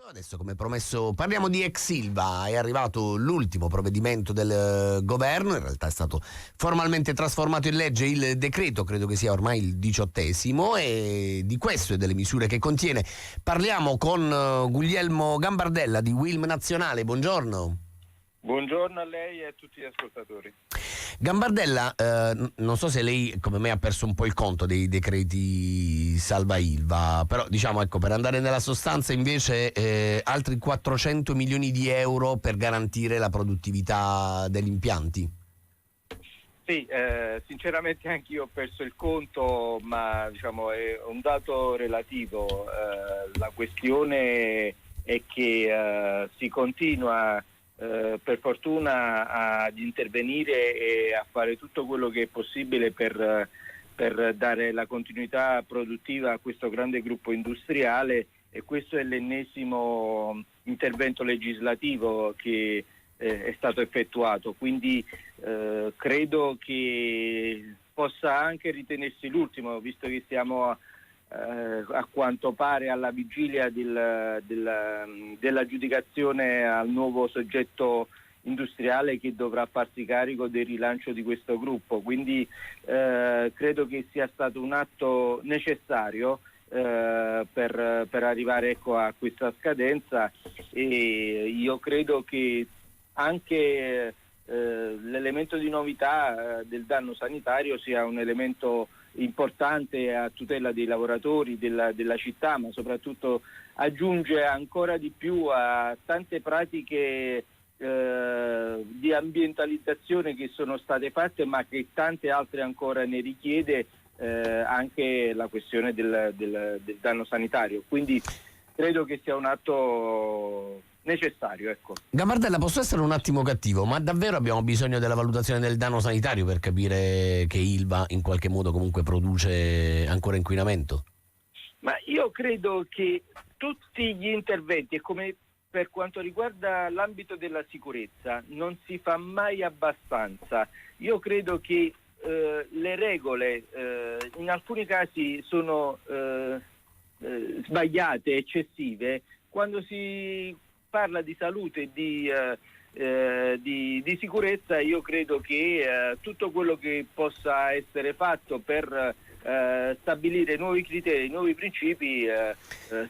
Adesso, come promesso, parliamo di ex Ilva. È arrivato l'ultimo provvedimento del governo, in realtà è stato formalmente trasformato in legge il decreto, credo che sia ormai il 18°, e di questo e delle misure che contiene parliamo con Guglielmo Gambardella di Wilm Nazionale. Buongiorno. Buongiorno a lei e a tutti gli ascoltatori. Gambardella, non so se lei come me ha perso un po' il conto dei decreti Salva Ilva, però diciamo, ecco, per andare nella sostanza invece altri 400 milioni di euro per garantire la produttività degli impianti. Sì, sinceramente anch'io ho perso il conto, ma diciamo è un dato relativo. La questione è che si continua per fortuna ad intervenire e a fare tutto quello che è possibile per dare la continuità produttiva a questo grande gruppo industriale, e questo è l'ennesimo intervento legislativo che è stato effettuato, quindi credo che possa anche ritenersi l'ultimo, visto che siamo a quanto pare alla vigilia dell'aggiudicazione al nuovo soggetto industriale che dovrà farsi carico del rilancio di questo gruppo, quindi credo che sia stato un atto necessario per arrivare, ecco, a questa scadenza, e io credo che anche l'elemento di novità del danno sanitario sia un elemento importante a tutela dei lavoratori della città, ma soprattutto aggiunge ancora di più a tante pratiche di ambientalizzazione che sono state fatte, ma che tante altre ancora ne richiede, anche la questione del danno sanitario. Quindi credo che sia un atto necessario, ecco. Gambardella, posso essere un attimo cattivo, ma davvero abbiamo bisogno della valutazione del danno sanitario per capire che Ilva in qualche modo comunque produce ancora inquinamento? Ma io credo che tutti gli interventi, e come per quanto riguarda l'ambito della sicurezza, non si fa mai abbastanza. Io credo che le regole in alcuni casi sono sbagliate, eccessive. Quando si parla di salute e di sicurezza, io credo che tutto quello che possa essere fatto per stabilire nuovi criteri, nuovi principi,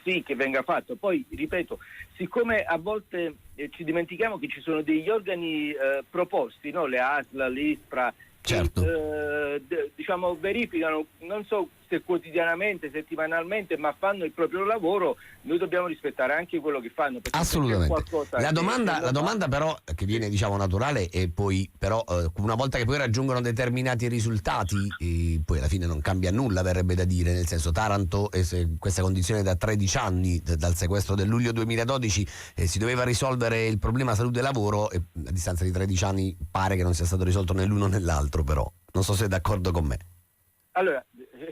sì, che venga fatto. Poi, ripeto, siccome a volte ci dimentichiamo che ci sono degli organi proposti, no? Le ASL, l'ISPRA, Certo. che diciamo verificano, non so se quotidianamente, settimanalmente, ma fanno il proprio lavoro, noi dobbiamo rispettare anche quello che fanno. Assolutamente. La domanda però che viene, diciamo, naturale, e poi però una volta che poi raggiungono determinati risultati, poi alla fine non cambia nulla, verrebbe da dire, nel senso, Taranto questa condizione da 13 anni, dal sequestro del luglio 2012, si doveva risolvere il problema salute e lavoro, e a distanza di 13 anni pare che non sia stato risolto né l'uno né l'altro, però non so se è d'accordo con me. Allora,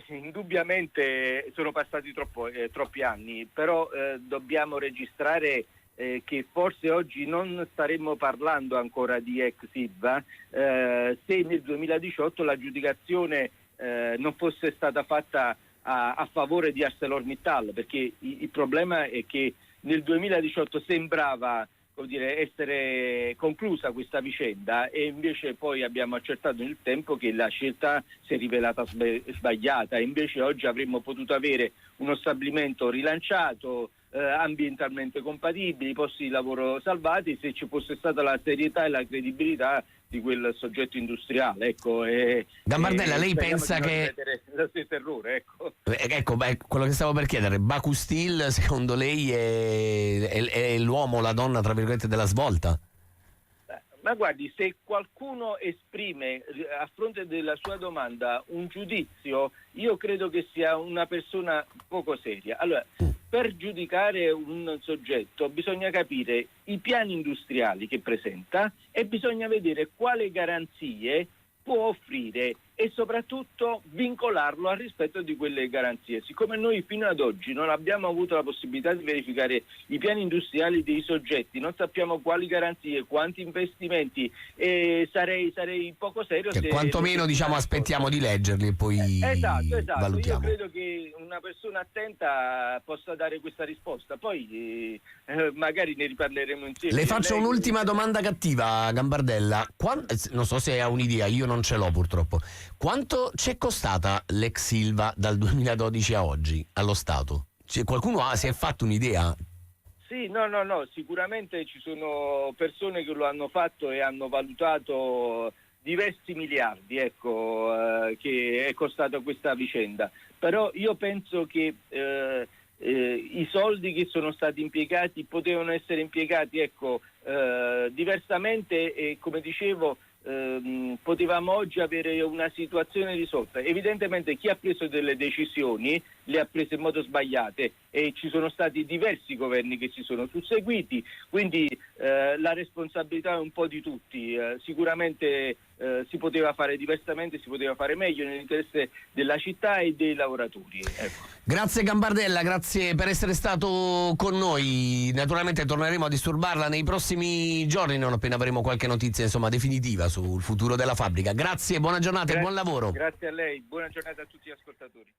indubbiamente sono passati troppi anni, però dobbiamo registrare che forse oggi non staremmo parlando ancora di ex Ilva se nel 2018 l'aggiudicazione non fosse stata fatta a favore di ArcelorMittal, perché il problema è che nel 2018 sembrava, come dire, essere conclusa questa vicenda, e invece poi abbiamo accertato nel tempo che la scelta si è rivelata sbagliata, e invece oggi avremmo potuto avere uno stabilimento rilanciato, ambientalmente compatibili, posti di lavoro salvati, se ci fosse stata la serietà e la credibilità di quel soggetto industriale, ecco. Gambardella, lei pensa che lo stesso errore, ecco. Ecco, quello che stavo per chiedere, Baku Steel secondo lei è l'uomo, la donna, tra virgolette, della svolta? Ma guardi, se qualcuno esprime a fronte della sua domanda un giudizio, io credo che sia una persona poco seria. Allora, per giudicare un soggetto bisogna capire i piani industriali che presenta e bisogna vedere quali garanzie può offrire e soprattutto vincolarlo al rispetto di quelle garanzie. Siccome noi fino ad oggi non abbiamo avuto la possibilità di verificare i piani industriali dei soggetti, non sappiamo quali garanzie, quanti investimenti, e sarei poco serio che se quantomeno diciamo aspettiamo di leggerli e poi esatto. valutiamo. Io credo che una persona attenta possa dare questa risposta, poi magari ne riparleremo insieme. Le faccio un'ultima domanda cattiva, Gambardella. Non so se ha un'idea, io non ce l'ho purtroppo. Quanto ci è costata l'ex Ilva dal 2012 a oggi allo Stato? Qualcuno si è fatto un'idea? Sì, no, sicuramente ci sono persone che lo hanno fatto e hanno valutato diversi miliardi, che è costata questa vicenda. Però io penso che i soldi che sono stati impiegati potevano essere impiegati diversamente, e come dicevo potevamo oggi avere una situazione risolta. Evidentemente chi ha preso delle decisioni le ha prese in modo sbagliate e ci sono stati diversi governi che si sono susseguiti, quindi la responsabilità è un po' di tutti. Sicuramente si poteva fare diversamente, si poteva fare meglio nell'interesse della città e dei lavoratori. Grazie Gambardella, grazie per essere stato con noi. Naturalmente torneremo a disturbarla nei prossimi giorni, non appena avremo qualche notizia definitiva sul futuro della fabbrica. Grazie, buona giornata e buon lavoro. Grazie a lei, buona giornata a tutti gli ascoltatori.